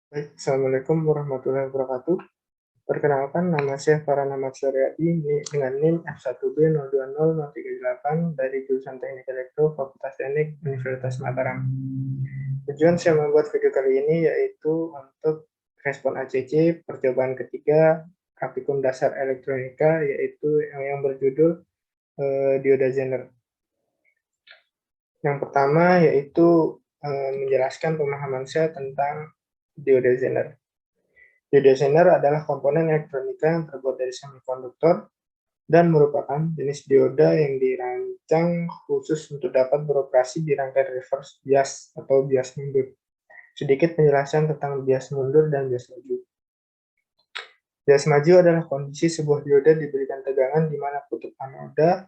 Baik, Assalamualaikum warahmatullahi wabarakatuh. Perkenalkan, nama saya Farhan Ahmad Suryadi dengan NIM F1B020038 dari jurusan Teknik Elektro Fakultas Teknik Universitas Mataram. Tujuan saya membuat video kali ini yaitu untuk respon ACC percobaan ketiga praktikum dasar elektronika, yaitu yang berjudul dioda Zener. Yang pertama yaitu menjelaskan pemahaman saya tentang dioda Zener. Dioda Zener adalah komponen elektronika yang terbuat dari semikonduktor dan merupakan jenis dioda yang dirancang khusus untuk dapat beroperasi di rangkaian reverse bias atau bias mundur. Sedikit penjelasan tentang bias mundur dan bias maju. Bias maju adalah kondisi sebuah dioda diberikan tegangan di mana kutub anoda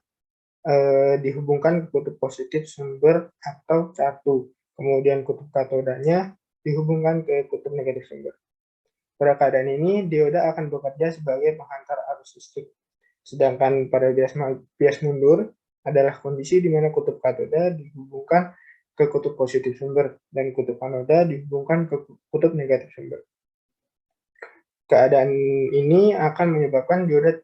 dihubungkan ke kutub positif sumber atau catu. Kemudian kutub katodanya dihubungkan ke kutub negatif sumber. Pada keadaan ini, dioda akan bekerja sebagai penghantar arus listrik. Sedangkan pada bias mundur adalah kondisi di mana kutub katoda dihubungkan ke kutub positif sumber dan kutub anoda dihubungkan ke kutub negatif sumber. Keadaan ini akan menyebabkan dioda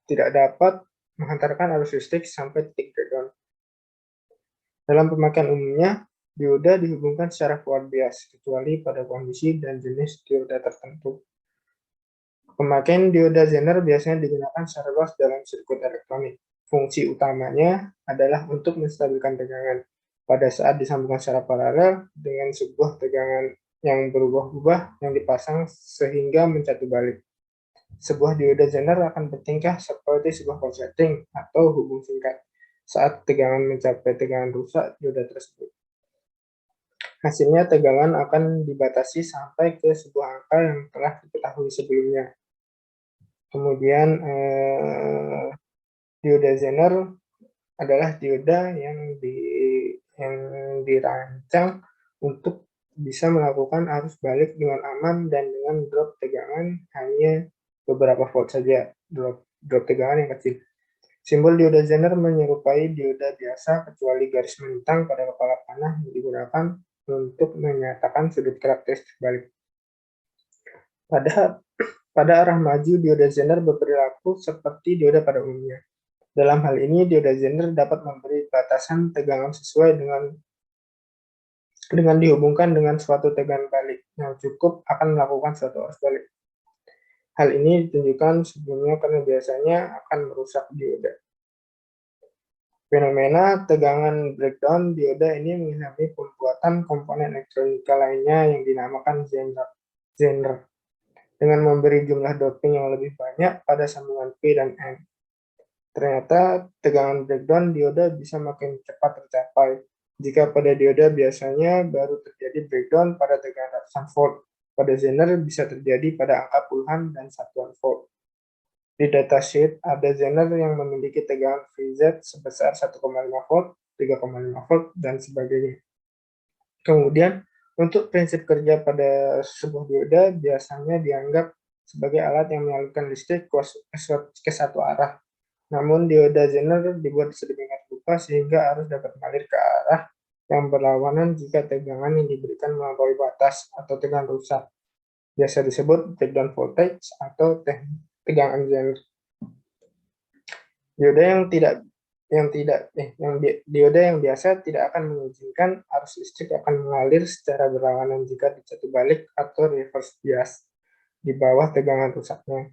tidak dapat menghantarkan arus listrik sampai titik breakdown. Dalam pemakaian umumnya, dioda dihubungkan secara forward bias, kecuali pada kondisi dan jenis dioda tertentu. Pemakaian dioda Zener biasanya digunakan secara luas dalam sirkuit elektronik. Fungsi utamanya adalah untuk menstabilkan tegangan pada saat disambungkan secara paralel dengan sebuah tegangan yang berubah-ubah yang dipasang sehingga mencatu balik. Sebuah dioda Zener akan bertingkah seperti sebuah konsleting atau hubung singkat saat tegangan mencapai tegangan rusak dioda tersebut. Hasilnya tegangan akan dibatasi sampai ke sebuah angka yang telah diketahui sebelumnya. Kemudian dioda Zener adalah dioda yang dirancang untuk bisa melakukan arus balik dengan aman dan dengan drop tegangan hanya beberapa volt saja, drop tegangan yang kecil. Simbol dioda Zener menyerupai dioda biasa kecuali garis melintang pada kepala panah yang digunakan untuk menyatakan sudut karakteristik balik. Pada arah maju, dioda Zener berperilaku seperti dioda pada umumnya. Dalam hal ini, dioda Zener dapat memberi batasan tegangan sesuai dengan dihubungkan dengan suatu tegangan balik yang cukup akan melakukan suatu arus balik. Hal ini ditunjukkan sebelumnya karena biasanya akan merusak dioda. Fenomena tegangan breakdown dioda ini mengilhami pembuatan komponen elektronika lainnya yang dinamakan Zener dengan memberi jumlah doping yang lebih banyak pada sambungan P dan N. Ternyata tegangan breakdown dioda bisa makin cepat tercapai jika pada dioda biasanya baru terjadi breakdown pada tegangan ratusan volt. Pada Zener bisa terjadi pada angka puluhan dan satuan volt. Di datasheet ada Zener yang memiliki tegangan VZ sebesar 1,5 volt, 3,5 volt, dan sebagainya. Kemudian, untuk prinsip kerja pada sebuah dioda biasanya dianggap sebagai alat yang menyalurkan listrik ke satu arah. Namun dioda Zener dibuat sedemikian rupa sehingga arus dapat mengalir ke arah yang berlawanan jika tegangan yang diberikan melampaui batas atau tegangan rusak. Biasa disebut breakdown voltage atau tegangan Zener. Dioda yang biasa tidak akan mengizinkan arus listrik akan mengalir secara berlawanan jika dicatu balik atau reverse bias di bawah tegangan rusaknya.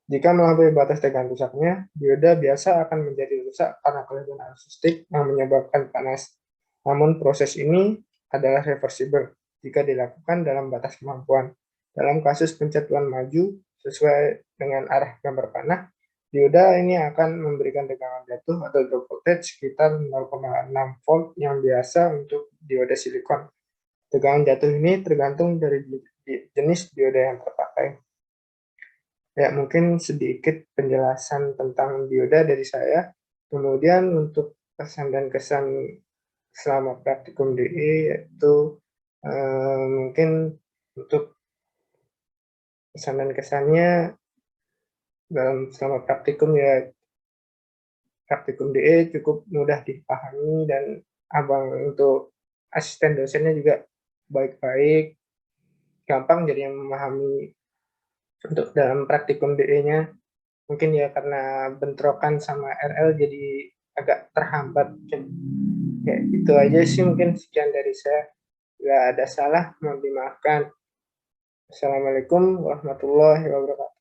Jika melampaui batas tegangan rusaknya, dioda biasa akan menjadi rusak karena kelebihan arus listrik yang menyebabkan panas. Namun proses ini adalah reversible jika dilakukan dalam batas kemampuan. Dalam kasus pencatuan maju sesuai dengan arah gambar panah, dioda ini akan memberikan tegangan jatuh atau drop voltage sekitar 0,6 volt yang biasa untuk dioda silikon. Tegangan jatuh ini tergantung dari jenis dioda yang terpakai. Ya, mungkin sedikit penjelasan tentang dioda dari saya. Kemudian untuk pesan dan kesan selama praktikum DE yaitu mungkin untuk pesan dan kesannya selama praktikum ya, praktikum DE cukup mudah dipahami dan abang untuk asisten dosennya juga baik-baik, gampang jadi yang memahami untuk dalam praktikum DE-nya. Mungkin ya karena bentrokan sama RL jadi agak terhambat mungkin. Kayak itu aja sih, mungkin sekian dari saya. Nggak ada salah, mohon dimaafkan. Assalamualaikum warahmatullahi wabarakatuh.